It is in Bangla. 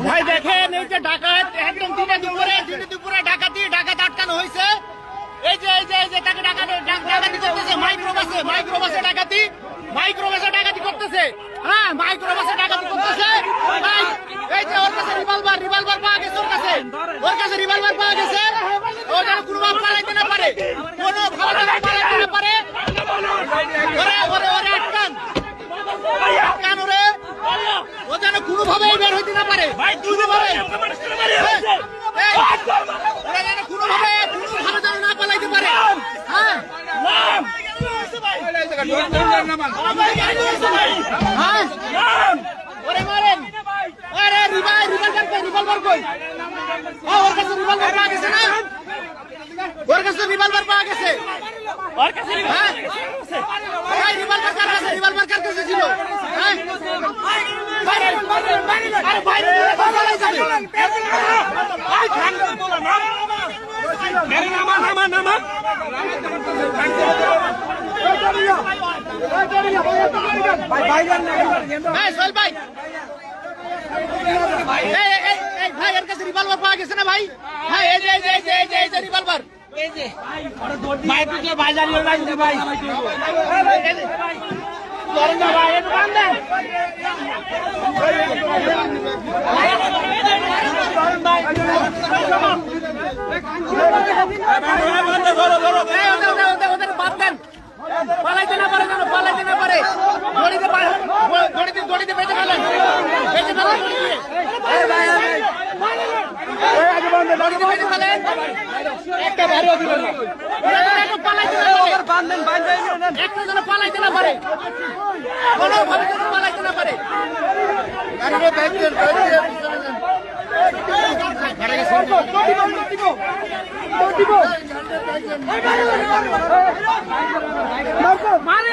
ভাই দেখেন এই যে ডাকাত একদম দিনে দুপুরে ডাকাতি আটকানো হয়েছে। এই যে তাকে ডাকাতি করতেছে মাইক্রোবাসে ডাকাতি করতেছে। হ্যাঁ মাইক্রোবাসে ডাকাতি করতেছে। এই যে ওর কাছে রিভলভার পাওয়া গেছে, ওর কাছে রিভলভার পাওয়া গেছে। ও যেন কোনোভাবে পালাইতে না পারে, পালাইতে না পারে। ওরে আটকান ওরে, ও যেন কোনোভাবেই বের হইতে না পারে। কোনোভাবে যেন না পালাইতে পারে। হ্যাঁ ওরে মারেন, আরে রিভলভার কই? ওর কাছে রিভলভার পাওয়া গেছে না? ওর কাছে রিভলভার পাওয়া গেছে। হ্যাঁ রিভলভার কার কাছে ছিল? হ্যাঁ ভাই এর কাছে রিভলভার পাওয়া গেছে না ভাই? হ্যাঁ এই যে রিভলভার ভাই জানিয়ে ভাই পালাইতে না পারে, দড়িতে বেঁধে ফেলেন, একটা বাড়িও দিলেন না। একটা যেন পালাইতে না পারে, কোনোভাবে যেন পালাইতে না পারে। মারি